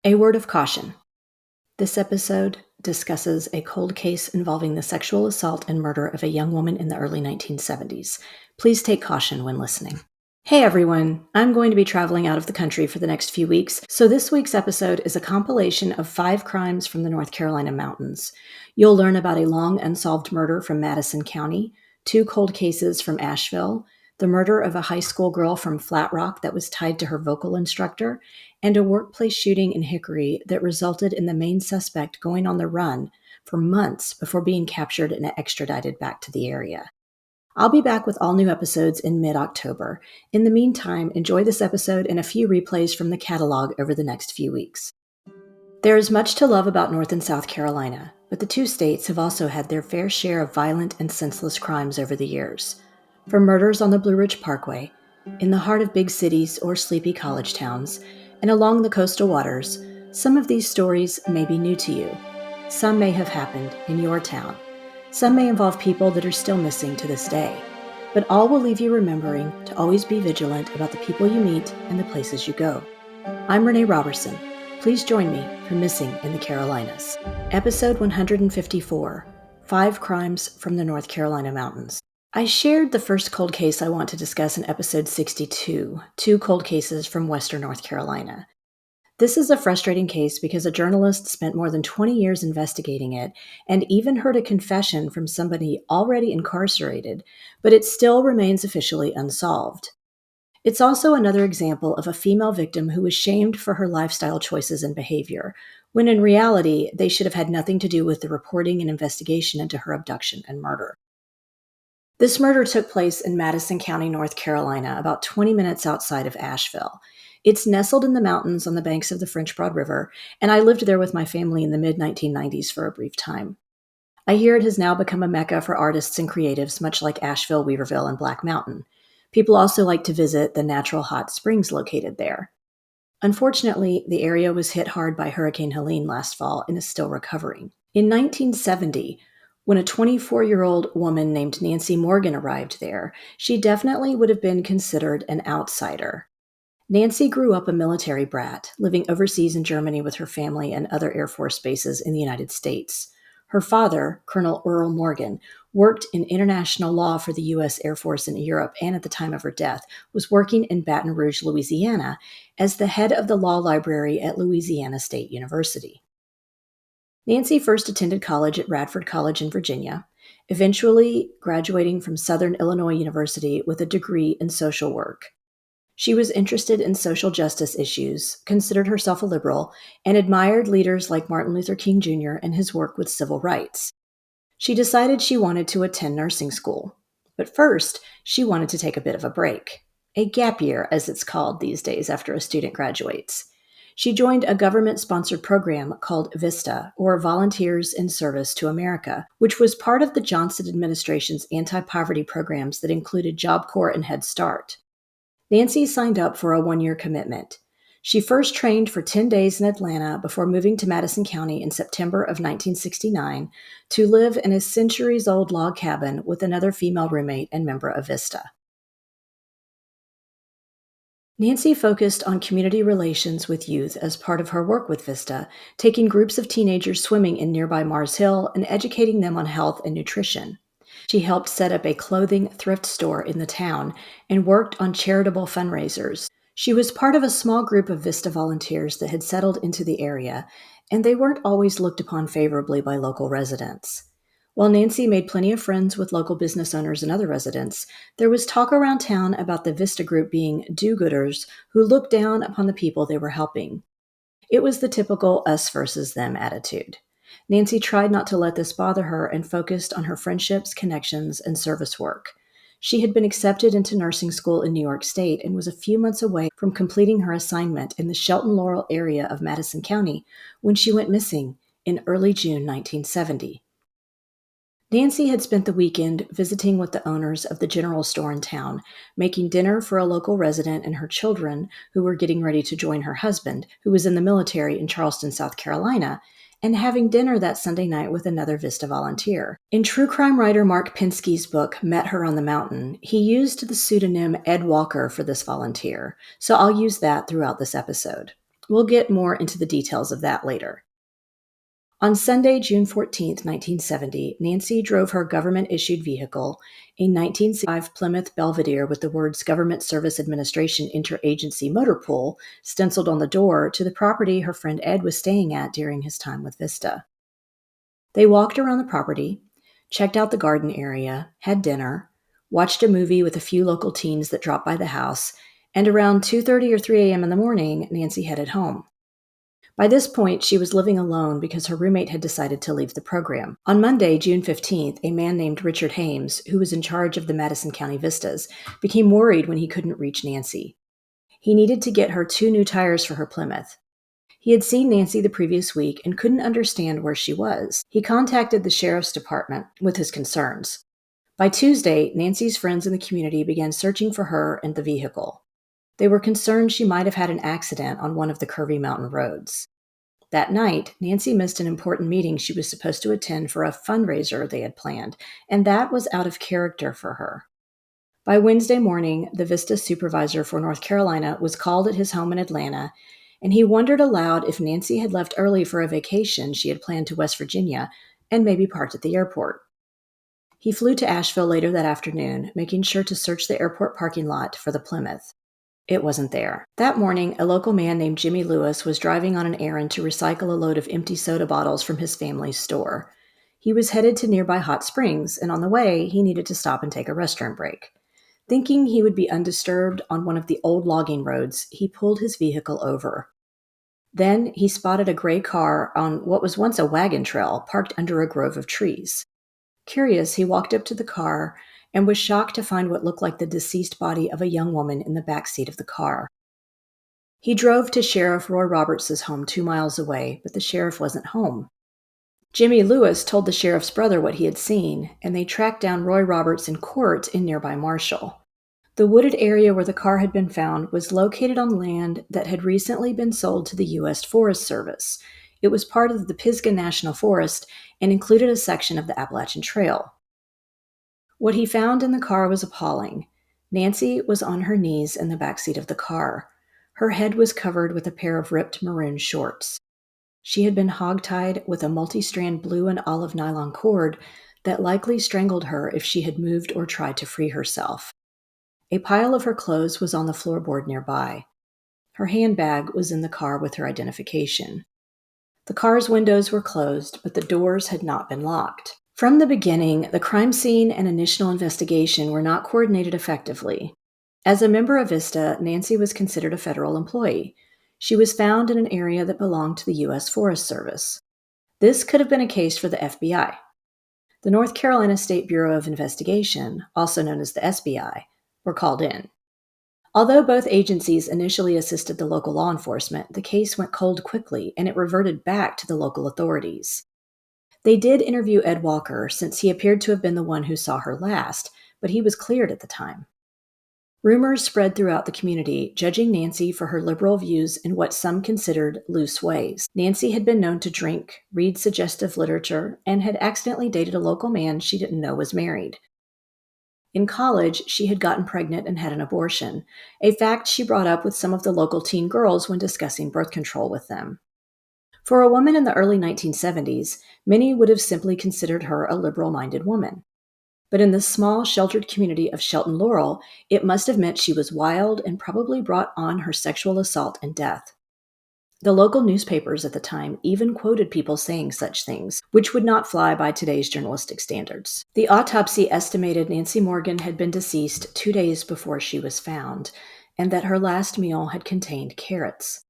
A word of caution. This episode discusses a cold case involving the sexual assault and murder of a young woman in the early 1970s. Please take caution when listening. Hey everyone, I'm going to be traveling out of the country for the next few weeks, so this week's episode is a compilation of 5 crimes from the North Carolina mountains. You'll learn about a long unsolved murder from Madison County, 2 cold cases from Asheville, the murder of a high school girl from Flat Rock that was tied to her vocal instructor, and a workplace shooting in Hickory that resulted in the main suspect going on the run for months before being captured and extradited back to the area. I'll be back with all new episodes in mid-October. In the meantime, enjoy this episode and a few replays from the catalog over the next few weeks. There is much to love about North and South Carolina, but the 2 states have also had their fair share of violent and senseless crimes over the years. From murders on the Blue Ridge Parkway, in the heart of big cities or sleepy college towns, and along the coastal waters, some of these stories may be new to you. Some may have happened in your town. Some may involve people that are still missing to this day. But all will leave you remembering to always be vigilant about the people you meet and the places you go. I'm Renee Robertson. Please join me for Missing in the Carolinas. Episode 154, 5 Crimes from the North Carolina Mountains. I shared the first cold case I want to discuss in episode 62, 2 cold cases from Western North Carolina. This is a frustrating case because a journalist spent more than 20 years investigating it and even heard a confession from somebody already incarcerated, but it still remains officially unsolved. It's also another example of a female victim who was shamed for her lifestyle choices and behavior, when in reality, they should have had nothing to do with the reporting and investigation into her abduction and murder. This murder took place in Madison County, North Carolina, about 20 minutes outside of Asheville. It's nestled in the mountains on the banks of the French Broad River, and I lived there with my family in the mid-1990s for a brief time. I hear it has now become a mecca for artists and creatives, much like Asheville, Weaverville, and Black Mountain. People also like to visit the natural hot springs located there. Unfortunately, the area was hit hard by Hurricane Helene last fall and is still recovering. In 1970, when a 24-year-old woman named Nancy Morgan arrived there, she definitely would have been considered an outsider. Nancy grew up a military brat, living overseas in Germany with her family and other Air Force bases in the United States. Her father, Colonel Earl Morgan, worked in international law for the U.S. Air Force in Europe and at the time of her death was working in Baton Rouge, Louisiana, as the head of the law library at Louisiana State University. Nancy first attended college at Radford College in Virginia, eventually graduating from Southern Illinois University with a degree in social work. She was interested in social justice issues, considered herself a liberal, and admired leaders like Martin Luther King Jr. and his work with civil rights. She decided she wanted to attend nursing school. But first, she wanted to take a bit of a break. A gap year, as it's called these days after a student graduates. She joined a government-sponsored program called VISTA, or Volunteers in Service to America, which was part of the Johnson administration's anti-poverty programs that included Job Corps and Head Start. Nancy signed up for a 1-year commitment. She first trained for 10 days in Atlanta before moving to Madison County in September of 1969 to live in a centuries-old log cabin with another female roommate and member of VISTA. Nancy focused on community relations with youth as part of her work with VISTA, taking groups of teenagers swimming in nearby Mars Hill and educating them on health and nutrition. She helped set up a clothing thrift store in the town and worked on charitable fundraisers. She was part of a small group of VISTA volunteers that had settled into the area, and they weren't always looked upon favorably by local residents. While Nancy made plenty of friends with local business owners and other residents, there was talk around town about the VISTA group being do-gooders who looked down upon the people they were helping. It was the typical us versus them attitude. Nancy tried not to let this bother her and focused on her friendships, connections, and service work. She had been accepted into nursing school in New York State and was a few months away from completing her assignment in the Shelton-Laurel area of Madison County when she went missing in early June 1970. Nancy had spent the weekend visiting with the owners of the general store in town, making dinner for a local resident and her children who were getting ready to join her husband, who was in the military in Charleston, South Carolina, and having dinner that Sunday night with another VISTA volunteer. In true crime writer Mark Pinsky's book, Met Her on the Mountain, he used the pseudonym Ed Walker for this volunteer, so I'll use that throughout this episode. We'll get more into the details of that later. On Sunday, June 14, 1970, Nancy drove her government-issued vehicle, a 1965 Plymouth Belvedere with the words Government Service Administration Interagency Motor Pool stenciled on the door, to the property her friend Ed was staying at during his time with Vista. They walked around the property, checked out the garden area, had dinner, watched a movie with a few local teens that dropped by the house, and around 2:30 or 3 a.m. in the morning, Nancy headed home. By this point, she was living alone because her roommate had decided to leave the program. On Monday, June 15th, a man named Richard Hames, who was in charge of the Madison County Vistas, became worried when he couldn't reach Nancy. He needed to get her 2 new tires for her Plymouth. He had seen Nancy the previous week and couldn't understand where she was. He contacted the sheriff's department with his concerns. By Tuesday, Nancy's friends in the community began searching for her and the vehicle. They were concerned she might have had an accident on one of the curvy mountain roads. That night, Nancy missed an important meeting she was supposed to attend for a fundraiser they had planned, and that was out of character for her. By Wednesday morning, the Vista supervisor for North Carolina was called at his home in Atlanta, and he wondered aloud if Nancy had left early for a vacation she had planned to West Virginia and maybe parked at the airport. He flew to Asheville later that afternoon, making sure to search the airport parking lot for the Plymouth. It wasn't there. That morning, a local man named Jimmy Lewis was driving on an errand to recycle a load of empty soda bottles from his family's store. He was headed to nearby Hot Springs, and on the way, he needed to stop and take a restroom break. Thinking he would be undisturbed on one of the old logging roads, he pulled his vehicle over. Then he spotted a gray car on what was once a wagon trail parked under a grove of trees. Curious, he walked up to the car and was shocked to find what looked like the deceased body of a young woman in the back seat of the car. He drove to Sheriff Roy Roberts' home 2 miles away, but the sheriff wasn't home. Jimmy Lewis told the sheriff's brother what he had seen, and they tracked down Roy Roberts in court in nearby Marshall. The wooded area where the car had been found was located on land that had recently been sold to the U.S. Forest Service. It was part of the Pisgah National Forest and included a section of the Appalachian Trail. What he found in the car was appalling. Nancy was on her knees in the backseat of the car. Her head was covered with a pair of ripped maroon shorts. She had been hogtied with a multi-strand blue and olive nylon cord that likely strangled her if she had moved or tried to free herself. A pile of her clothes was on the floorboard nearby. Her handbag was in the car with her identification. The car's windows were closed, but the doors had not been locked. From the beginning, the crime scene and initial investigation were not coordinated effectively. As a member of Vista, Nancy was considered a federal employee. She was found in an area that belonged to the U.S. Forest Service. This could have been a case for the FBI. The North Carolina State Bureau of Investigation, also known as the SBI, were called in. Although both agencies initially assisted the local law enforcement, the case went cold quickly, and it reverted back to the local authorities. They did interview Ed Walker, since he appeared to have been the one who saw her last, but he was cleared at the time. Rumors spread throughout the community, judging Nancy for her liberal views in what some considered loose ways. Nancy had been known to drink, read suggestive literature, and had accidentally dated a local man she didn't know was married. In college, she had gotten pregnant and had an abortion, a fact she brought up with some of the local teen girls when discussing birth control with them. For a woman in the early 1970s, many would have simply considered her a liberal-minded woman. But in the small, sheltered community of Shelton Laurel, it must have meant she was wild and probably brought on her sexual assault and death. The local newspapers at the time even quoted people saying such things, which would not fly by today's journalistic standards. The autopsy estimated Nancy Morgan had been deceased 2 days before she was found, and that her last meal had contained carrots.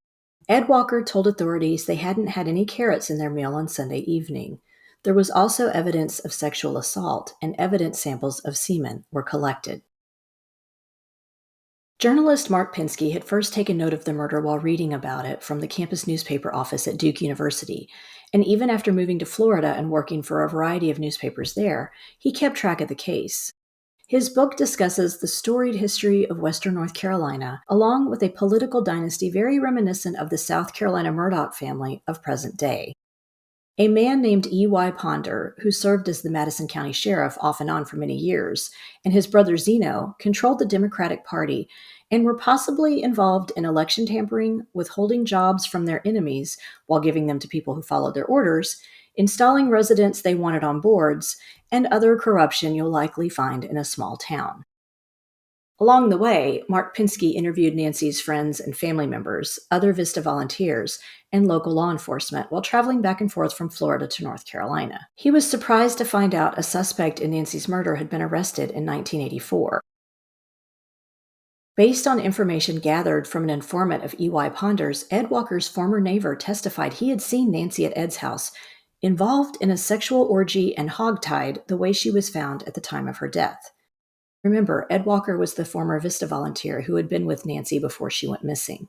Ed Walker told authorities they hadn't had any carrots in their meal on Sunday evening. There was also evidence of sexual assault, and evidence samples of semen were collected. Journalist Mark Pinsky had first taken note of the murder while reading about it from the campus newspaper office at Duke University, and even after moving to Florida and working for a variety of newspapers there, he kept track of the case. His book discusses the storied history of Western North Carolina, along with a political dynasty very reminiscent of the South Carolina Murdoch family of present day. A man named E.Y. Ponder, who served as the Madison County Sheriff off and on for many years, and his brother Zeno controlled the Democratic Party and were possibly involved in election tampering, withholding jobs from their enemies while giving them to people who followed their orders, installing residents they wanted on boards, and other corruption you'll likely find in a small town. Along the way, Mark Pinsky interviewed Nancy's friends and family members, other Vista volunteers, and local law enforcement while traveling back and forth from Florida to North Carolina. He was surprised to find out a suspect in Nancy's murder had been arrested in 1984. Based on information gathered from an informant of E.Y. Ponder's, Ed Walker's former neighbor testified he had seen Nancy at Ed's house, involved in a sexual orgy and hogtied the way she was found at the time of her death. Remember, Ed Walker was the former Vista volunteer who had been with Nancy before she went missing.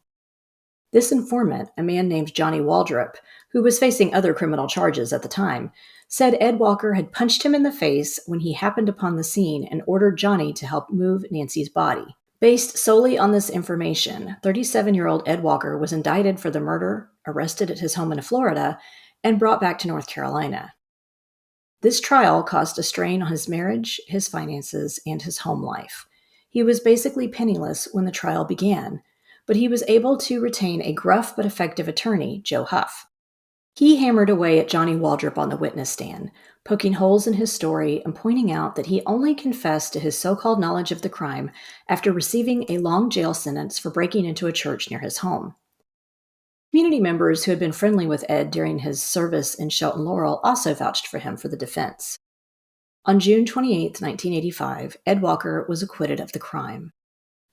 This informant, a man named Johnny Waldrop, who was facing other criminal charges at the time, said Ed Walker had punched him in the face when he happened upon the scene and ordered Johnny to help move Nancy's body. Based solely on this information, 37-year-old Ed Walker was indicted for the murder, arrested at his home in Florida, and brought back to North Carolina. This trial caused a strain on his marriage, his finances, and his home life. He was basically penniless when the trial began, but he was able to retain a gruff but effective attorney, Joe Huff. He hammered away at Johnny Waldrop on the witness stand, poking holes in his story and pointing out that he only confessed to his so-called knowledge of the crime after receiving a long jail sentence for breaking into a church near his home. Community members who had been friendly with Ed during his service in Shelton Laurel also vouched for him for the defense. On June 28, 1985, Ed Walker was acquitted of the crime.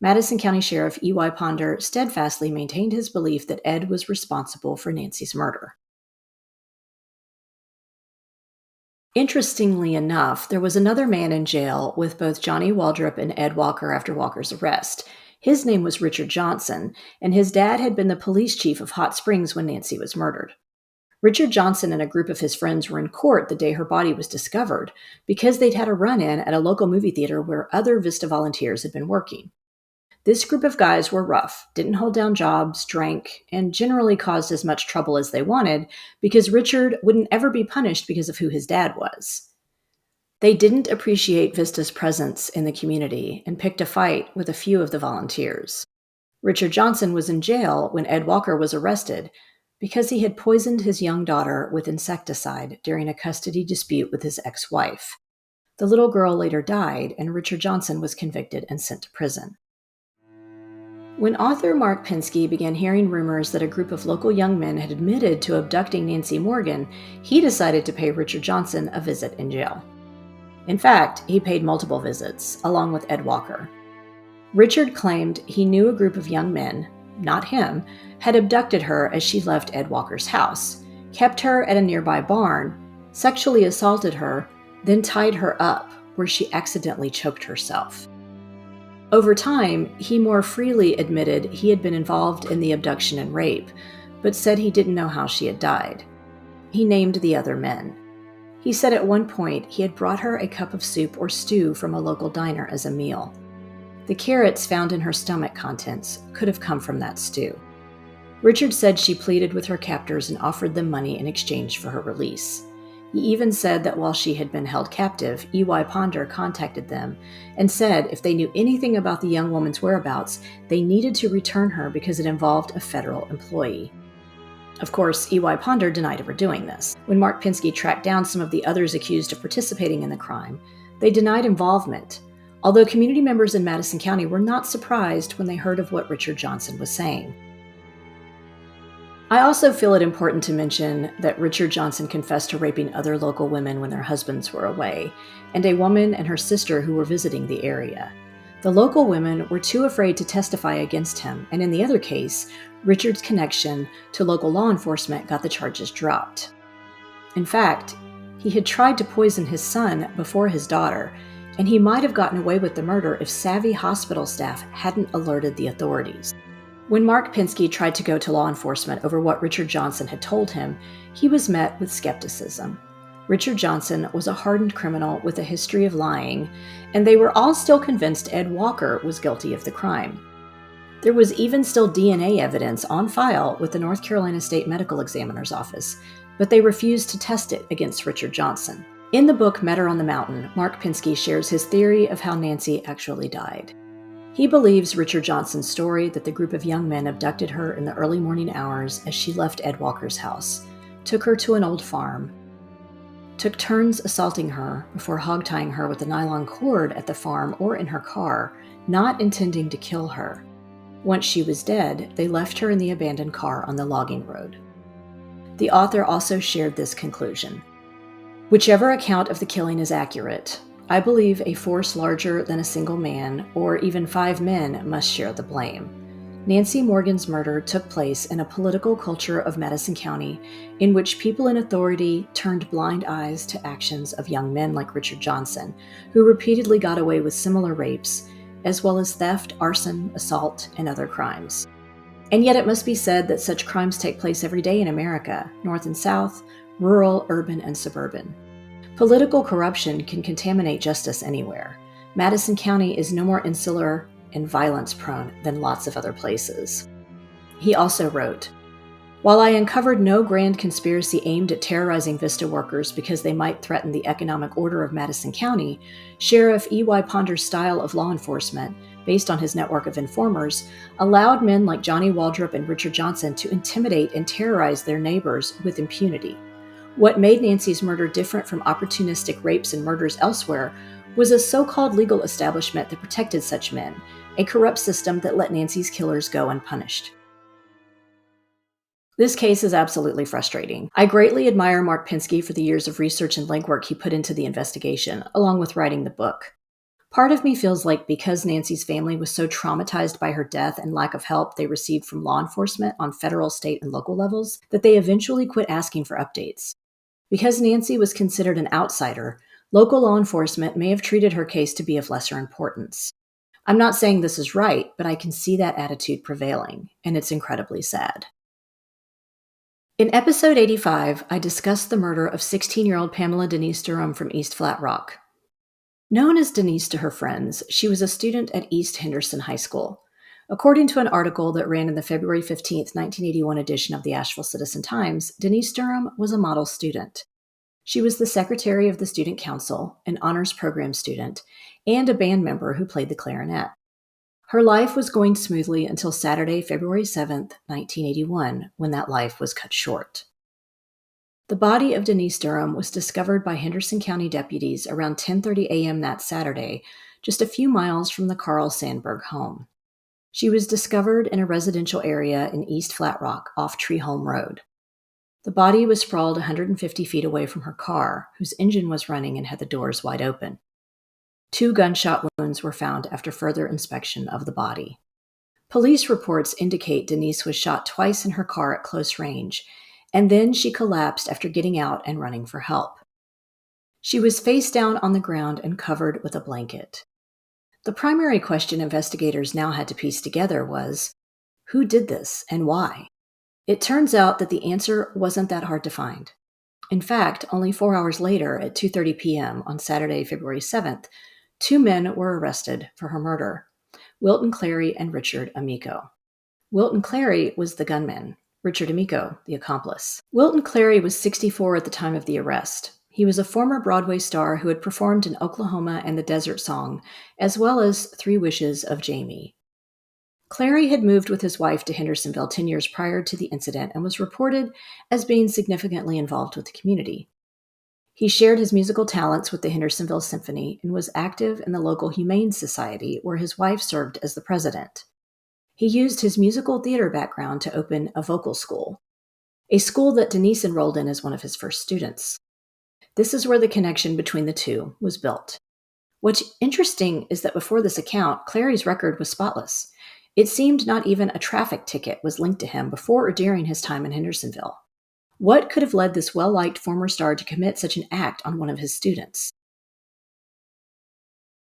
Madison County Sheriff E.Y. Ponder steadfastly maintained his belief that Ed was responsible for Nancy's murder. Interestingly enough, there was another man in jail with both Johnny Waldrop and Ed Walker after Walker's arrest. His name was Richard Johnson, and his dad had been the police chief of Hot Springs when Nancy was murdered. Richard Johnson and a group of his friends were in court the day her body was discovered because they'd had a run-in at a local movie theater where other Vista volunteers had been working. This group of guys were rough, didn't hold down jobs, drank, and generally caused as much trouble as they wanted because Richard wouldn't ever be punished because of who his dad was. They didn't appreciate Vista's presence in the community and picked a fight with a few of the volunteers. Richard Johnson was in jail when Ed Walker was arrested because he had poisoned his young daughter with insecticide during a custody dispute with his ex-wife. The little girl later died, and Richard Johnson was convicted and sent to prison. When author Mark Pinsky began hearing rumors that a group of local young men had admitted to abducting Nancy Morgan, he decided to pay Richard Johnson a visit in jail. In fact, he paid multiple visits, along with Ed Walker. Richard claimed he knew a group of young men, not him, had abducted her as she left Ed Walker's house, kept her at a nearby barn, sexually assaulted her, then tied her up, where she accidentally choked herself. Over time, he more freely admitted he had been involved in the abduction and rape, but said he didn't know how she had died. He named the other men. He said at one point he had brought her a cup of soup or stew from a local diner as a meal. The carrots found in her stomach contents could have come from that stew. Richard said she pleaded with her captors and offered them money in exchange for her release. He even said that while she had been held captive, E.Y. Ponder contacted them and said if they knew anything about the young woman's whereabouts, they needed to return her because it involved a federal employee. Of course, E.Y. Ponder denied ever doing this. When Mark Pinsky tracked down some of the others accused of participating in the crime, they denied involvement, although community members in Madison County were not surprised when they heard of what Richard Johnson was saying. I also feel it important to mention that Richard Johnson confessed to raping other local women when their husbands were away, and a woman and her sister who were visiting the area. The local women were too afraid to testify against him, and in the other case, Richard's connection to local law enforcement got the charges dropped. In fact, he had tried to poison his son before his daughter, and he might have gotten away with the murder if savvy hospital staff hadn't alerted the authorities. When Mark Pinsky tried to go to law enforcement over what Richard Johnson had told him, he was met with skepticism. Richard Johnson was a hardened criminal with a history of lying, and they were all still convinced Ed Walker was guilty of the crime. There was even still DNA evidence on file with the North Carolina State Medical Examiner's Office, but they refused to test it against Richard Johnson. In the book Met Her on the Mountain, Mark Pinsky shares his theory of how Nancy actually died. He believes Richard Johnson's story that the group of young men abducted her in the early morning hours as she left Ed Walker's house, took her to an old farm, took turns assaulting her before hog-tying her with a nylon cord at the farm or in her car, not intending to kill her. Once she was dead, they left her in the abandoned car on the logging road. The author also shared this conclusion. Whichever account of the killing is accurate, I believe a force larger than a single man, or even 5 men, must share the blame. Nancy Morgan's murder took place in a political culture of Madison County in which people in authority turned blind eyes to actions of young men like Richard Johnson, who repeatedly got away with similar rapes, as well as theft, arson, assault, and other crimes. And yet it must be said that such crimes take place every day in America, north and south, rural, urban, and suburban. Political corruption can contaminate justice anywhere. Madison County is no more insular and violence-prone than lots of other places. He also wrote, "While I uncovered no grand conspiracy aimed at terrorizing Vista workers because they might threaten the economic order of Madison County, Sheriff E.Y. Ponder's style of law enforcement, based on his network of informers, allowed men like Johnny Waldrop and Richard Johnson to intimidate and terrorize their neighbors with impunity. What made Nancy's murder different from opportunistic rapes and murders elsewhere was a so-called legal establishment that protected such men, a corrupt system that let Nancy's killers go unpunished." This case is absolutely frustrating. I greatly admire Mark Pinsky for the years of research and legwork he put into the investigation, along with writing the book. Part of me feels like because Nancy's family was so traumatized by her death and lack of help they received from law enforcement on federal, state, and local levels, that they eventually quit asking for updates. Because Nancy was considered an outsider, local law enforcement may have treated her case to be of lesser importance. I'm not saying this is right, but I can see that attitude prevailing, and it's incredibly sad. In episode 85, I discussed the murder of 16-year-old Pamela Denise Durham from East Flat Rock. Known as Denise to her friends, she was a student at East Henderson High School. According to an article that ran in the February 15, 1981 edition of the Asheville Citizen-Times, Denise Durham was a model student. She was the secretary of the student council, an honors program student, and a band member who played the clarinet. Her life was going smoothly until Saturday, February 7, 1981, when that life was cut short. The body of Denise Durham was discovered by Henderson County deputies around 10:30 a.m. that Saturday, just a few miles from the Carl Sandberg home. She was discovered in a residential area in East Flat Rock off Treeholm Road. The body was sprawled 150 feet away from her car, whose engine was running and had the doors wide open. 2 gunshot wounds were found after further inspection of the body. Police reports indicate Denise was shot twice in her car at close range, and then she collapsed after getting out and running for help. She was face down on the ground and covered with a blanket. The primary question investigators now had to piece together was, who did this and why? It turns out that the answer wasn't that hard to find. In fact, only 4 hours later, at 2:30 p.m. on Saturday, February 7th, 2 men were arrested for her murder, Wilton Clary and Richard Amico. Wilton Clary was the gunman, Richard Amico, the accomplice. Wilton Clary was 64 at the time of the arrest. He was a former Broadway star who had performed in Oklahoma and the Desert Song, as well as 3 Wishes of Jamie. Clary had moved with his wife to Hendersonville 10 years prior to the incident and was reported as being significantly involved with the community. He shared his musical talents with the Hendersonville Symphony and was active in the local Humane Society, where his wife served as the president. He used his musical theater background to open a vocal school, a school that Denise enrolled in as one of his first students. This is where the connection between the two was built. What's interesting is that before this account, Clary's record was spotless. It seemed not even a traffic ticket was linked to him before or during his time in Hendersonville. What could have led this well-liked former star to commit such an act on one of his students?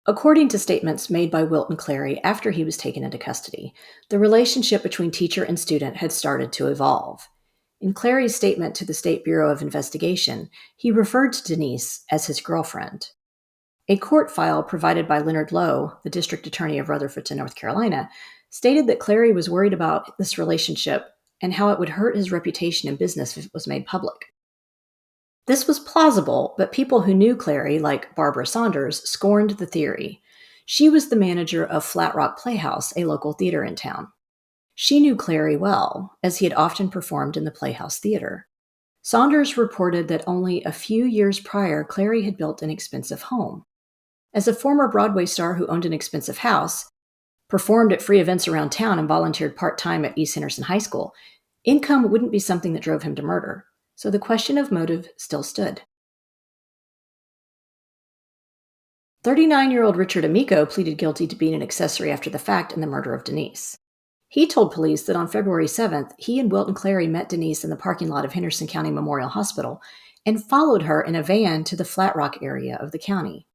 According to statements made by Wilton Clary after he was taken into custody, the relationship between teacher and student had started to evolve. In Clary's statement to the State Bureau of Investigation, he referred to Denise as his girlfriend. A court file provided by Leonard Lowe, the district attorney of Rutherford, North Carolina, stated that Clary was worried about this relationship and how it would hurt his reputation in business if it was made public. This was plausible, but people who knew Clary, like Barbara Saunders, scorned the theory. She was the manager of Flat Rock Playhouse, a local theater in town. She knew Clary well, as he had often performed in the Playhouse Theater. Saunders reported that only a few years prior, Clary had built an expensive home. As a former Broadway star who owned an expensive house, performed at free events around town, and volunteered part-time at East Henderson High School, income wouldn't be something that drove him to murder, so the question of motive still stood. 39-year-old Richard Amico pleaded guilty to being an accessory after the fact in the murder of Denise. He told police that on February 7th, he and Wilton Clary met Denise in the parking lot of Henderson County Memorial Hospital and followed her in a van to the Flat Rock area of the county.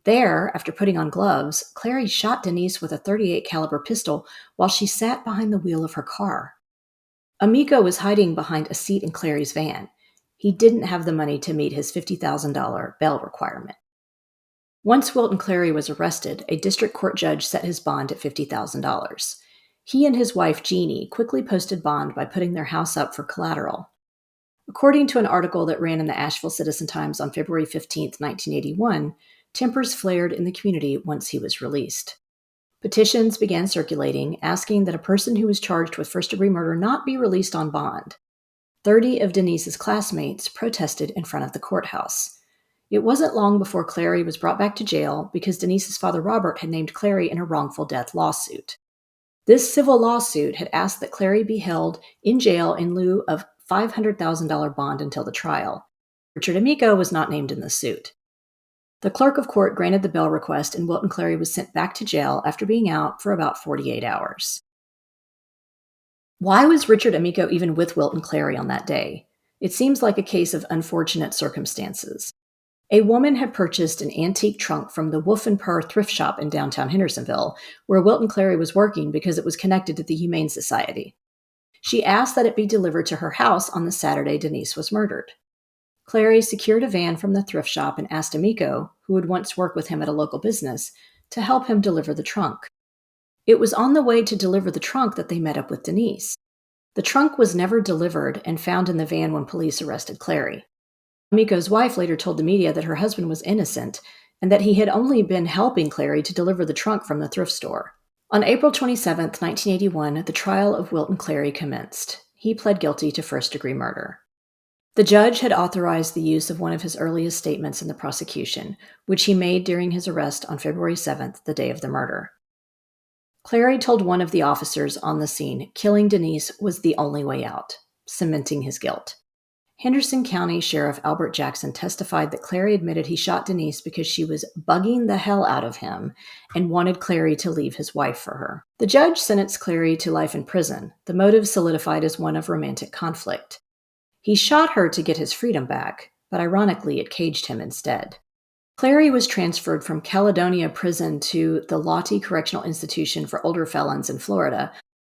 There, after putting on gloves, Clary shot Denise with a .38 caliber pistol while she sat behind the wheel of her car. Amico was hiding behind a seat in Clary's van. He didn't have the money to meet his $50,000 bail requirement. Once Wilton Clary was arrested, a district court judge set his bond at $50,000. He and his wife, Jeannie, quickly posted bond by putting their house up for collateral. According to an article that ran in the Asheville Citizen-Times on February 15, 1981, tempers flared in the community once he was released. Petitions began circulating, asking that a person who was charged with first-degree murder not be released on bond. 30 of Denise's classmates protested in front of the courthouse. It wasn't long before Clary was brought back to jail because Denise's father Robert had named Clary in a wrongful death lawsuit. This civil lawsuit had asked that Clary be held in jail in lieu of $500,000 bond until the trial. Richard Amico was not named in the suit. The clerk of court granted the bail request, and Wilton Clary was sent back to jail after being out for about 48 hours. Why was Richard Amico even with Wilton Clary on that day? It seems like a case of unfortunate circumstances. A woman had purchased an antique trunk from the Wolf and Purr thrift shop in downtown Hendersonville, where Wilton Clary was working because it was connected to the Humane Society. She asked that it be delivered to her house on the Saturday Denise was murdered. Clary secured a van from the thrift shop and asked Amico, who had once worked with him at a local business, to help him deliver the trunk. It was on the way to deliver the trunk that they met up with Denise. The trunk was never delivered and found in the van when police arrested Clary. Amico's wife later told the media that her husband was innocent and that he had only been helping Clary to deliver the trunk from the thrift store. On April 27, 1981, the trial of Wilton Clary commenced. He pled guilty to first-degree murder. The judge had authorized the use of one of his earliest statements in the prosecution, which he made during his arrest on February 7th, the day of the murder. Clary told one of the officers on the scene killing Denise was the only way out, cementing his guilt. Henderson County Sheriff Albert Jackson testified that Clary admitted he shot Denise because she was bugging the hell out of him and wanted Clary to leave his wife for her. The judge sentenced Clary to life in prison, the motive solidified as one of romantic conflict. He shot her to get his freedom back, but ironically it caged him instead. Clary was transferred from Caledonia Prison to the Lottie Correctional Institution for Older Felons in Florida,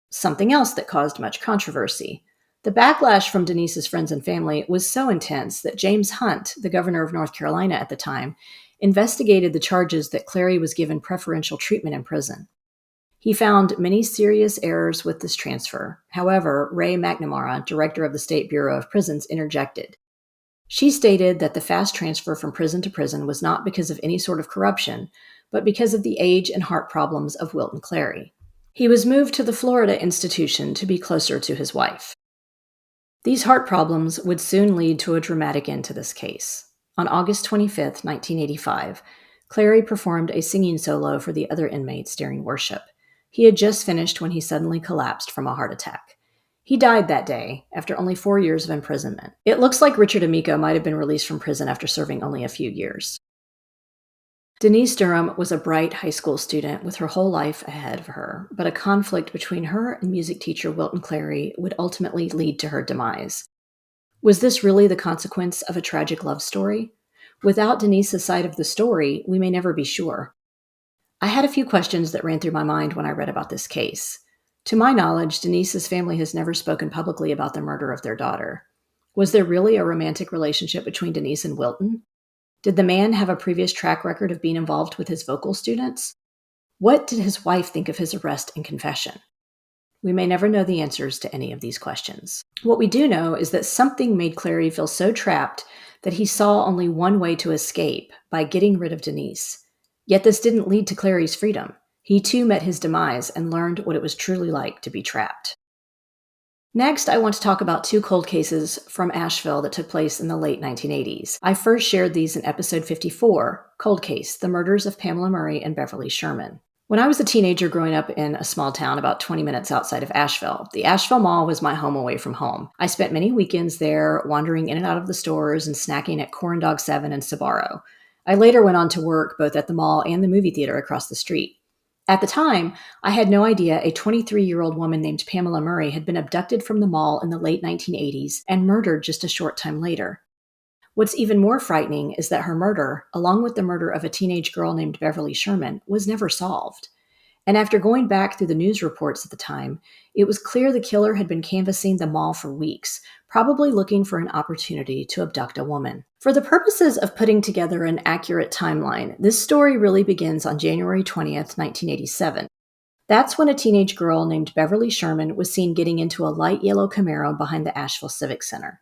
something else that caused much controversy. The backlash from Denise's friends and family was so intense that James Hunt, the governor of North Carolina at the time, investigated the charges that Clary was given preferential treatment in prison. He found many serious errors with this transfer. However, Ray McNamara, director of the State Bureau of Prisons, interjected. She stated that the fast transfer from prison to prison was not because of any sort of corruption, but because of the age and heart problems of Wilton Clary. He was moved to the Florida institution to be closer to his wife. These heart problems would soon lead to a dramatic end to this case. On August 25, 1985, Clary performed a singing solo for the other inmates during worship. He had just finished when he suddenly collapsed from a heart attack. He died that day, after only 4 years of imprisonment. It looks like Richard Amico might have been released from prison after serving only a few years. Denise Durham was a bright high school student with her whole life ahead of her, but a conflict between her and music teacher Wilton Clary would ultimately lead to her demise. Was this really the consequence of a tragic love story? Without Denise's side of the story, we may never be sure. I had a few questions that ran through my mind when I read about this case. To my knowledge, Denise's family has never spoken publicly about the murder of their daughter. Was there really a romantic relationship between Denise and Wilton? Did the man have a previous track record of being involved with his vocal students? What did his wife think of his arrest and confession? We may never know the answers to any of these questions. What we do know is that something made Clary feel so trapped that he saw only one way to escape, by getting rid of Denise. Yet this didn't lead to Clary's freedom. He too met his demise and learned what it was truly like to be trapped. Next, I want to talk about two cold cases from Asheville that took place in the late 1980s. I first shared these in episode 54, Cold Case, The Murders of Pamela Murray and Beverly Sherman. When I was a teenager growing up in a small town about 20 minutes outside of Asheville, the Asheville Mall was my home away from home. I spent many weekends there, wandering in and out of the stores and snacking at Corn Dog 7 and Sbarro. I later went on to work both at the mall and the movie theater across the street. At the time, I had no idea a 23-year-old woman named Pamela Murray had been abducted from the mall in the late 1980s and murdered just a short time later. What's even more frightening is that her murder, along with the murder of a teenage girl named Beverly Sherman, was never solved. And after going back through the news reports at the time, it was clear the killer had been canvassing the mall for weeks, probably looking for an opportunity to abduct a woman. For the purposes of putting together an accurate timeline, this story really begins on January 20th, 1987. That's when a teenage girl named Beverly Sherman was seen getting into a light yellow Camaro behind the Asheville Civic Center.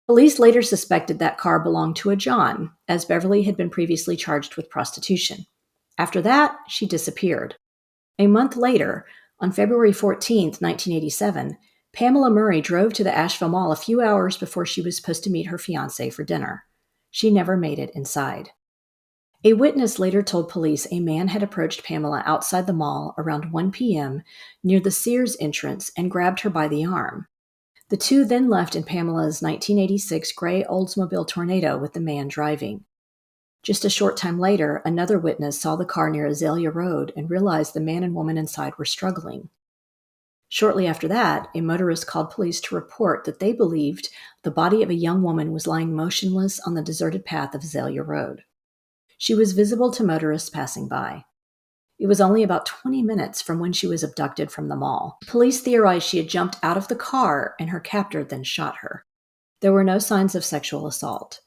Police later suspected that car belonged to a John, as Beverly had been previously charged with prostitution. After that, she disappeared. A month later, on February 14, 1987, Pamela Murray drove to the Asheville Mall a few hours before she was supposed to meet her fiancé for dinner. She never made it inside. A witness later told police a man had approached Pamela outside the mall around 1 p.m. near the Sears entrance and grabbed her by the arm. The two then left in Pamela's 1986 gray Oldsmobile Tornado with the man driving. Just a short time later, another witness saw the car near Azalea Road and realized the man and woman inside were struggling. Shortly after that, a motorist called police to report that they believed the body of a young woman was lying motionless on the deserted path of Azalea Road. She was visible to motorists passing by. It was only about 20 minutes from when she was abducted from the mall. Police theorized she had jumped out of the car and her captor then shot her. There were no signs of sexual assault.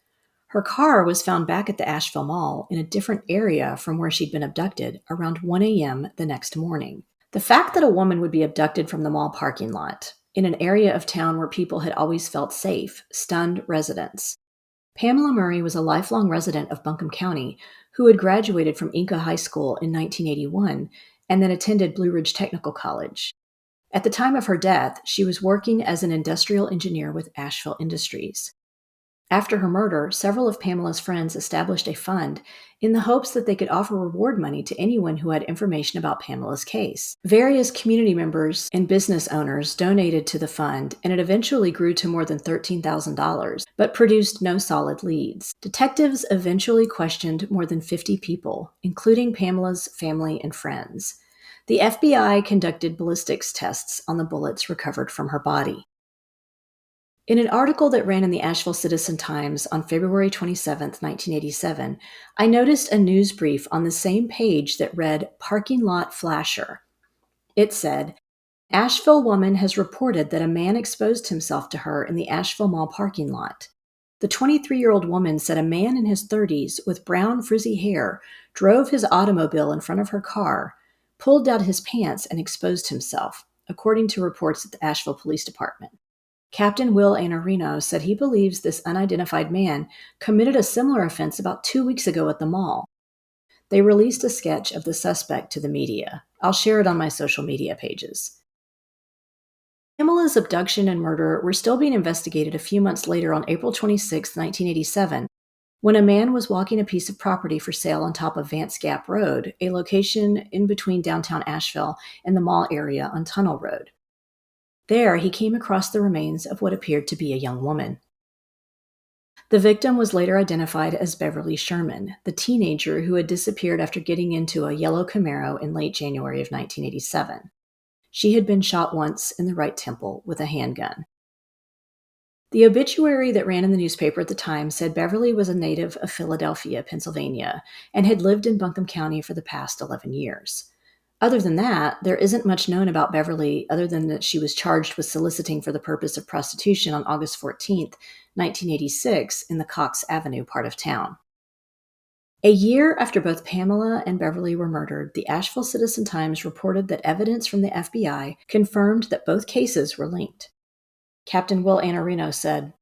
Her car was found back at the Asheville Mall in a different area from where she'd been abducted around 1 a.m. the next morning. The fact that a woman would be abducted from the mall parking lot, in an area of town where people had always felt safe, stunned residents. Pamela Murray was a lifelong resident of Buncombe County who had graduated from Inca High School in 1981 and then attended Blue Ridge Technical College. At the time of her death, she was working as an industrial engineer with Asheville Industries. After her murder, several of Pamela's friends established a fund in the hopes that they could offer reward money to anyone who had information about Pamela's case. Various community members and business owners donated to the fund, and it eventually grew to more than $13,000, but produced no solid leads. Detectives eventually questioned more than 50 people, including Pamela's family and friends. The FBI conducted ballistics tests on the bullets recovered from her body. In an article that ran in the Asheville Citizen-Times on February 27, 1987, I noticed a news brief on the same page that read, "Parking Lot Flasher." It said, "Asheville woman has reported that a man exposed himself to her in the Asheville Mall parking lot. The 23-year-old woman said a man in his 30s with brown frizzy hair drove his automobile in front of her car, pulled down his pants, and exposed himself," according to reports at the Asheville Police Department. Captain Will Anarino said he believes this unidentified man committed a similar offense about 2 weeks ago at the mall. They released a sketch of the suspect to the media. I'll share it on my social media pages. Pamela's abduction and murder were still being investigated a few months later on April 26, 1987, when a man was walking a piece of property for sale on top of Vance Gap Road, a location in between downtown Asheville and the mall area on Tunnel Road. There, he came across the remains of what appeared to be a young woman. The victim was later identified as Beverly Sherman, the teenager who had disappeared after getting into a yellow Camaro in late January of 1987. She had been shot once in the right temple with a handgun. The obituary that ran in the newspaper at the time said Beverly was a native of Philadelphia, Pennsylvania, and had lived in Buncombe County for the past 11 years. Other than that, there isn't much known about Beverly other than that she was charged with soliciting for the purpose of prostitution on August 14, 1986, in the Cox Avenue part of town. A year after both Pamela and Beverly were murdered, the Asheville Citizen-Times reported that evidence from the FBI confirmed that both cases were linked. Captain Will Anarino said,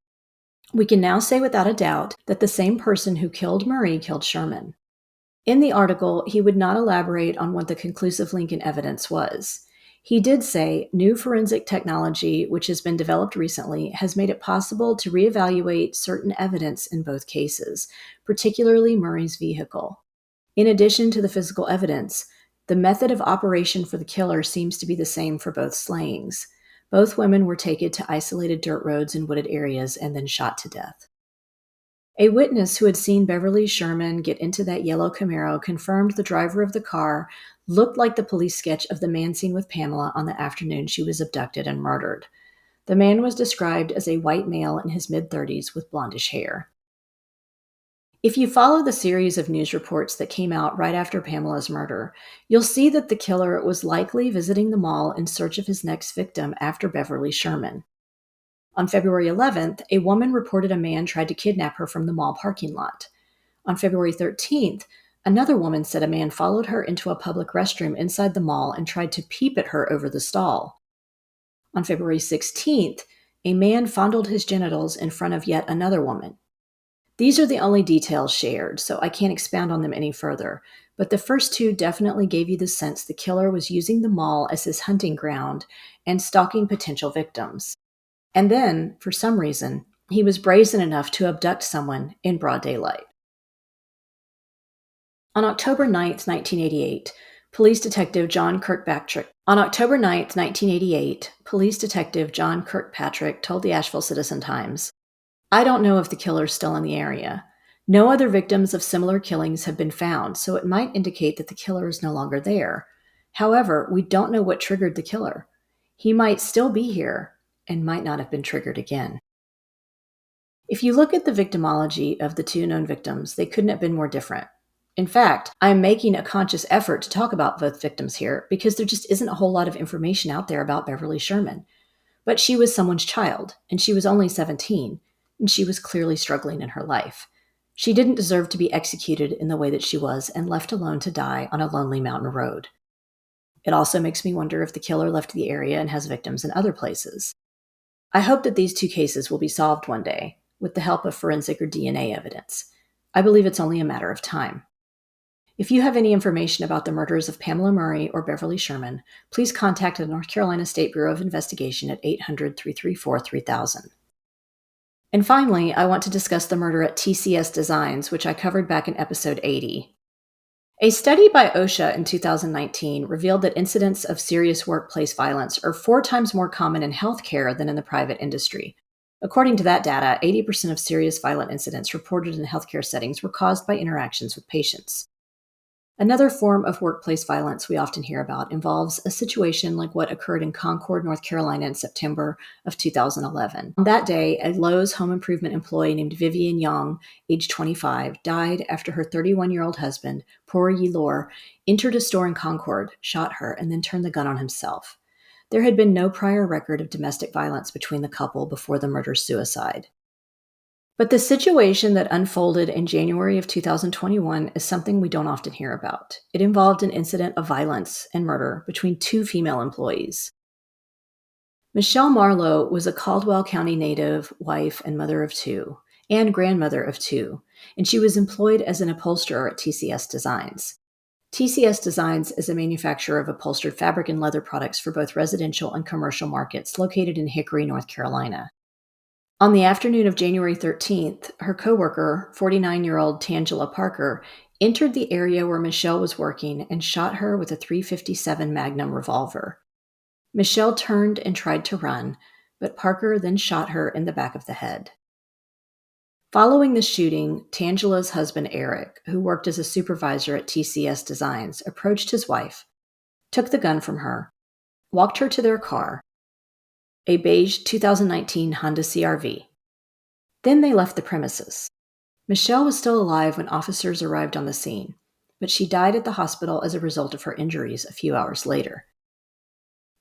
"We can now say without a doubt that the same person who killed Murray killed Sherman. In the article, he would not elaborate on what the conclusive link in evidence was. He did say new forensic technology, which has been developed recently, has made it possible to reevaluate certain evidence in both cases, particularly Murray's vehicle. In addition to the physical evidence, the method of operation for the killer seems to be the same for both slayings. Both women were taken to isolated dirt roads and wooded areas and then shot to death. A witness who had seen Beverly Sherman get into that yellow Camaro confirmed the driver of the car looked like the police sketch of the man seen with Pamela on the afternoon she was abducted and murdered. The man was described as a white male in his mid-30s with blondish hair. If you follow the series of news reports that came out right after Pamela's murder, you'll see that the killer was likely visiting the mall in search of his next victim after Beverly Sherman. On February 11th, a woman reported a man tried to kidnap her from the mall parking lot. On February 13th, another woman said a man followed her into a public restroom inside the mall and tried to peep at her over the stall. On February 16th, a man fondled his genitals in front of yet another woman. These are the only details shared, so I can't expound on them any further, but the first two definitely gave you the sense the killer was using the mall as his hunting ground and stalking potential victims. And then, for some reason, he was brazen enough to abduct someone in broad daylight. On October 9th, 1988, Police Detective John Kirkpatrick told the Asheville Citizen-Times, "I don't know if the killer's still in the area. No other victims of similar killings have been found, so it might indicate that the killer is no longer there. However, we don't know what triggered the killer. He might still be here and might not have been triggered again." If you look at the victimology of the two known victims, they couldn't have been more different. In fact, I'm making a conscious effort to talk about both victims here because there just isn't a whole lot of information out there about Beverly Sherman. But she was someone's child, and she was only 17, and she was clearly struggling in her life. She didn't deserve to be executed in the way that she was and left alone to die on a lonely mountain road. It also makes me wonder if the killer left the area and has victims in other places. I hope that these two cases will be solved one day with the help of forensic or DNA evidence. I believe it's only a matter of time. If you have any information about the murders of Pamela Murray or Beverly Sherman, please contact the North Carolina State Bureau of Investigation at 800-334-3000. And finally, I want to discuss the murder at TCS Designs, which I covered back in episode 80. A study by OSHA in 2019 revealed that incidents of serious workplace violence are 4 times more common in healthcare than in the private industry. According to that data, 80% of serious violent incidents reported in healthcare settings were caused by interactions with patients. Another form of workplace violence we often hear about involves a situation like what occurred in Concord, North Carolina in September of 2011. On that day, a Lowe's home improvement employee named Vivian Young, age 25, died after her 31-year-old husband, Poor Yilor, entered a store in Concord, shot her, and then turned the gun on himself. There had been no prior record of domestic violence between the couple before the murder-suicide. But the situation that unfolded in January of 2021 is something we don't often hear about. It involved an incident of violence and murder between 2 female employees. Michelle Marlowe was a Caldwell County native, wife and mother of 2, and grandmother of 2, and she was employed as an upholsterer at TCS Designs. TCS Designs is a manufacturer of upholstered fabric and leather products for both residential and commercial markets located in Hickory, North Carolina. On the afternoon of January 13th, her coworker, 49-year-old Tangela Parker, entered the area where Michelle was working and shot her with a .357 Magnum revolver. Michelle turned and tried to run, but Parker then shot her in the back of the head. Following the shooting, Tangela's husband, Eric, who worked as a supervisor at TCS Designs, approached his wife, took the gun from her, walked her to their car, a beige 2019 Honda CR-V. Then they left the premises. Michelle was still alive when officers arrived on the scene, but she died at the hospital as a result of her injuries a few hours later.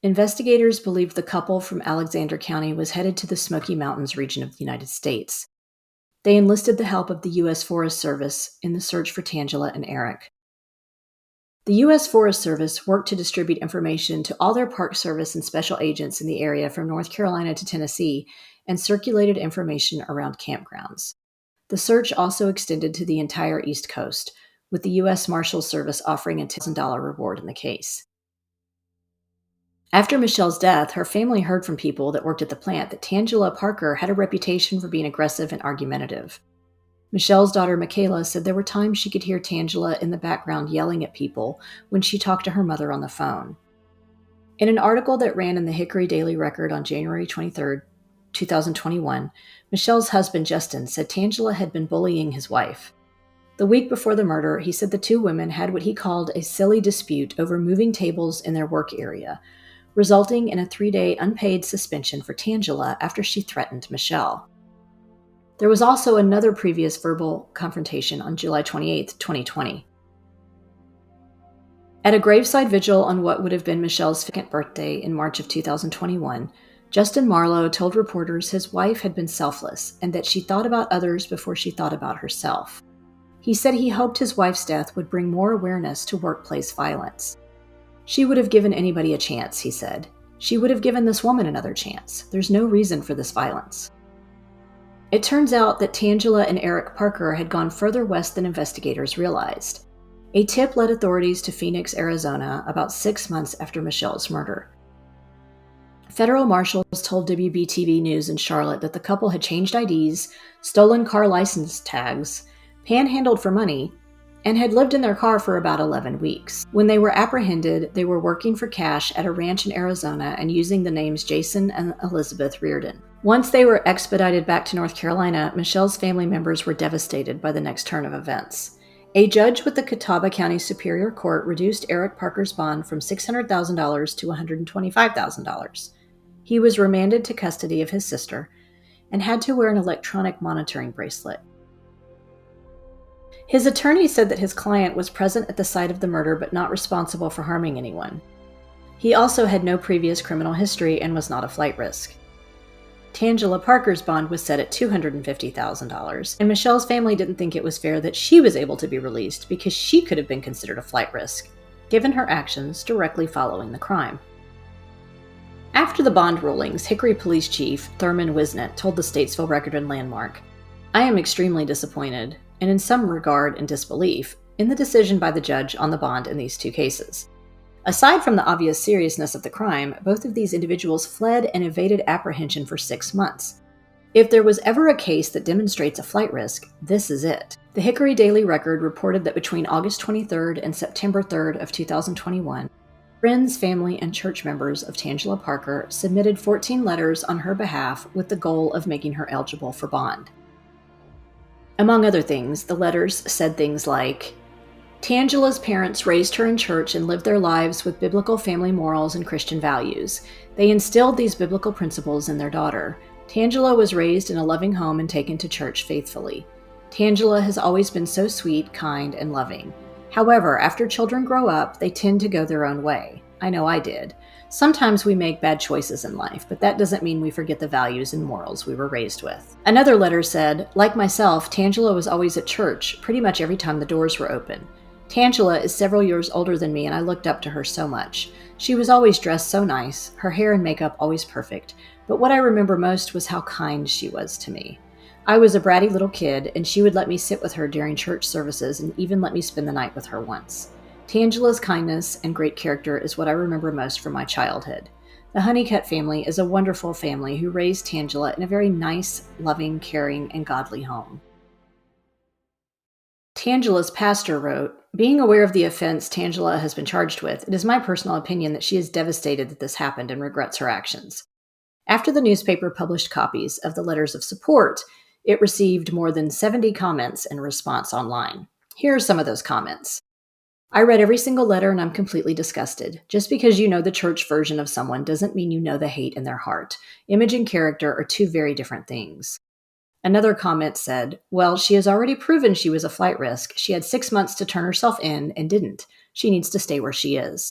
Investigators believed the couple from Alexander County was headed to the Smoky Mountains region of the United States. They enlisted the help of the U.S. Forest Service in the search for Tangela and Eric. The U.S. Forest Service worked to distribute information to all their Park Service and special agents in the area from North Carolina to Tennessee and circulated information around campgrounds. The search also extended to the entire East Coast, with the U.S. Marshals Service offering a $10,000 reward in the case. After Michelle's death, her family heard from people that worked at the plant that Tangela Parker had a reputation for being aggressive and argumentative. Michelle's daughter Michaela said there were times she could hear Tangela in the background yelling at people when she talked to her mother on the phone. In an article that ran in the Hickory Daily Record on January 23, 2021, Michelle's husband Justin said Tangela had been bullying his wife. The week before the murder, he said the two women had what he called a silly dispute over moving tables in their work area, resulting in a 3-day unpaid suspension for Tangela after she threatened Michelle. There was also another previous verbal confrontation on July 28, 2020. At a graveside vigil on what would have been Michelle's 2nd birthday in March of 2021, Justin Marlowe told reporters his wife had been selfless and that she thought about others before she thought about herself. He said he hoped his wife's death would bring more awareness to workplace violence. She would have given anybody a chance, he said. She would have given this woman another chance. There's no reason for this violence. It turns out that Tangela and Eric Parker had gone further west than investigators realized. A tip led authorities to Phoenix, Arizona, about 6 months after Michelle's murder. Federal marshals told WBTV News in Charlotte that the couple had changed IDs, stolen car license tags, panhandled for money, and had lived in their car for about 11 weeks. When they were apprehended, they were working for cash at a ranch in Arizona and using the names Jason and Elizabeth Reardon. Once they were expedited back to North Carolina, Michelle's family members were devastated by the next turn of events. A judge with the Catawba County Superior Court reduced Eric Parker's bond from $600,000 to $125,000. He was remanded to custody of his sister and had to wear an electronic monitoring bracelet. His attorney said that his client was present at the site of the murder but not responsible for harming anyone. He also had no previous criminal history and was not a flight risk. Tangela Parker's bond was set at $250,000, and Michelle's family didn't think it was fair that she was able to be released because she could have been considered a flight risk, given her actions directly following the crime. After the bond rulings, Hickory Police Chief Thurman Wisnett told the Statesville Record and Landmark, "I am extremely disappointed, and in some regard in disbelief, in the decision by the judge on the bond in these two cases. Aside from the obvious seriousness of the crime, both of these individuals fled and evaded apprehension for 6 months. If there was ever a case that demonstrates a flight risk, this is it." The Hickory Daily Record reported that between August 23rd and September 3rd of 2021, friends, family, and church members of Tangela Parker submitted 14 letters on her behalf with the goal of making her eligible for bond. Among other things, the letters said things like, "Tangela's parents raised her in church and lived their lives with biblical family morals and Christian values. They instilled these biblical principles in their daughter. Tangela was raised in a loving home and taken to church faithfully. Tangela has always been so sweet, kind, and loving. However, after children grow up, they tend to go their own way. I know I did. Sometimes we make bad choices in life, but that doesn't mean we forget the values and morals we were raised with." Another letter said, "Like myself, Tangela was always at church, pretty much every time the doors were open. Tangela is several years older than me, and I looked up to her so much. She was always dressed so nice, her hair and makeup always perfect, but what I remember most was how kind she was to me. I was a bratty little kid, and she would let me sit with her during church services and even let me spend the night with her once. Tangela's kindness and great character is what I remember most from my childhood. The Honeycutt family is a wonderful family who raised Tangela in a very nice, loving, caring, and godly home." Tangela's pastor wrote, "Being aware of the offense Tangela has been charged with, it is my personal opinion that she is devastated that this happened and regrets her actions." After the newspaper published copies of the letters of support, it received more than 70 comments in response online. Here are some of those comments. "I read every single letter and I'm completely disgusted. Just because you know the church version of someone doesn't mean you know the hate in their heart. Image and character are two very different things." Another comment said, "Well, she has already proven she was a flight risk. She had 6 months to turn herself in and didn't. She needs to stay where she is."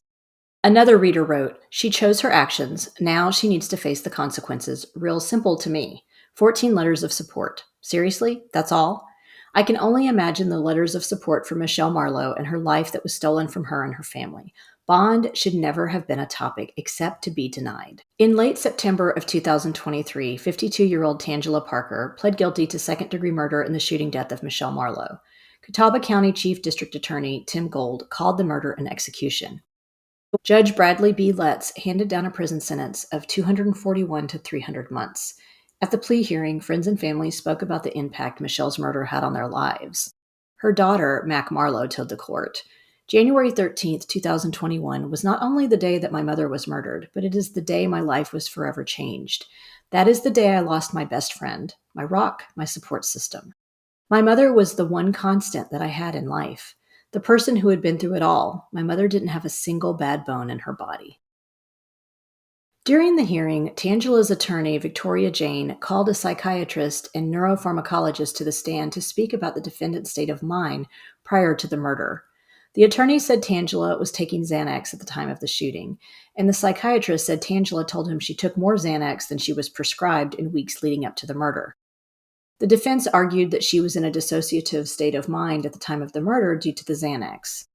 Another reader wrote, "She chose her actions. Now she needs to face the consequences. Real simple to me. 14 letters of support. Seriously? That's all? I can only imagine the letters of support for Michelle Marlowe and her life that was stolen from her and her family. Bond should never have been a topic except to be denied." In late September of 2023, 52-year-old Tangela Parker pled guilty to second-degree murder in the shooting death of Michelle Marlowe. Catawba County Chief District Attorney Tim Gold called the murder an execution. Judge Bradley B. Letts handed down a prison sentence of 241 to 300 months. At the plea hearing, friends and family spoke about the impact Michelle's murder had on their lives. Her daughter, Mac Marlowe, told the court, "January 13th, 2021 was not only the day that my mother was murdered, but it is the day my life was forever changed. That is the day I lost my best friend, my rock, my support system. My mother was the one constant that I had in life. The person who had been through it all. My mother didn't have a single bad bone in her body." During the hearing, Tangela's attorney, Victoria Jane, called a psychiatrist and neuropharmacologist to the stand to speak about the defendant's state of mind prior to the murder. The attorney said Tangela was taking Xanax at the time of the shooting, and the psychiatrist said Tangela told him she took more Xanax than she was prescribed in weeks leading up to the murder. The defense argued that she was in a dissociative state of mind at the time of the murder due to the Xanax.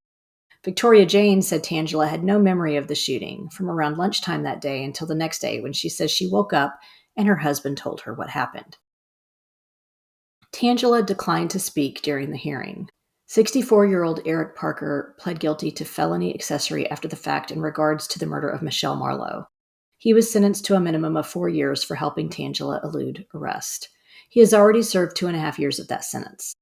Victoria Jane said Tangela had no memory of the shooting from around lunchtime that day until the next day when she says she woke up and her husband told her what happened. Tangela declined to speak during the hearing. 64-year-old Eric Parker pled guilty to felony accessory after the fact in regards to the murder of Michelle Marlowe. He was sentenced to a minimum of 4 years for helping Tangela elude arrest. He has already served 2.5 years of that sentence.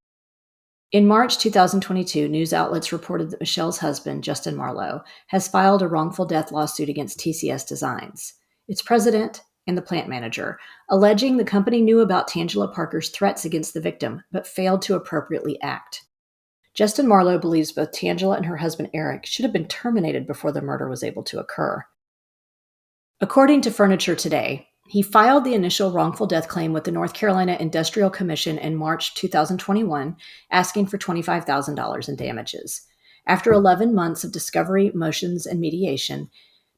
In March 2022, news outlets reported that Michelle's husband, Justin Marlowe, has filed a wrongful death lawsuit against TCS Designs, its president and the plant manager, alleging the company knew about Tangela Parker's threats against the victim, but failed to appropriately act. Justin Marlowe believes both Tangela and her husband Eric should have been terminated before the murder was able to occur. According to Furniture Today, he filed the initial wrongful death claim with the North Carolina Industrial Commission in March 2021, asking for $25,000 in damages. After 11 months of discovery, motions, and mediation,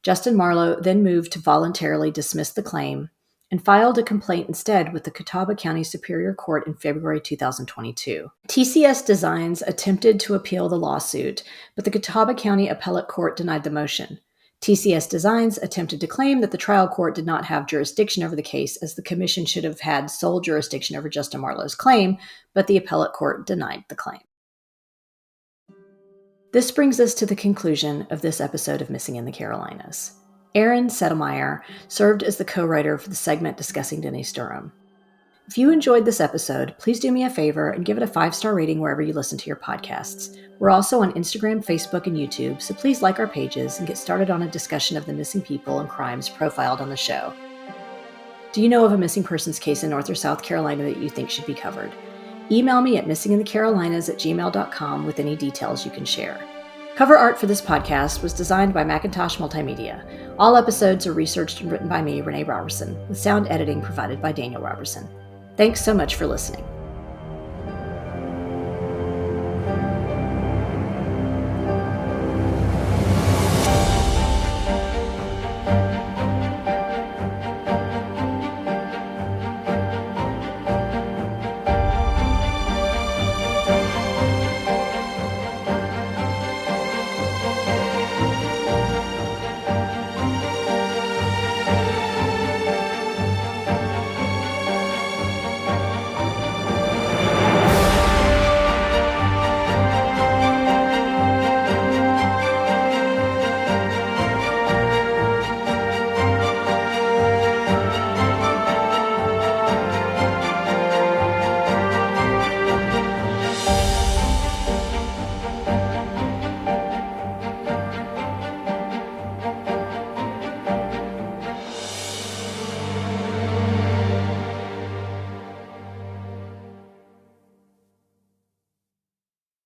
Justin Marlowe then moved to voluntarily dismiss the claim and filed a complaint instead with the Catawba County Superior Court in February 2022. TCS Designs attempted to appeal the lawsuit, but the Catawba County Appellate Court denied the motion. TCS Designs attempted to claim that the trial court did not have jurisdiction over the case, as the commission should have had sole jurisdiction over Justin Marlowe's claim, but the appellate court denied the claim. This brings us to the conclusion of this episode of Missing in the Carolinas. Aaron Settlemyer served as the co-writer for the segment discussing Denise Durham. If you enjoyed this episode, please do me a favor and give it a 5-star rating wherever you listen to your podcasts. We're also on Instagram, Facebook, and YouTube, so please like our pages and get started on a discussion of the missing people and crimes profiled on the show. Do you know of a missing persons case in North or South Carolina that you think should be covered? Email me at missinginthecarolinas@gmail.com with any details you can share. Cover art for this podcast was designed by Macintosh Multimedia. All episodes are researched and written by me, Renee Robertson, with sound editing provided by Daniel Robertson. Thanks so much for listening.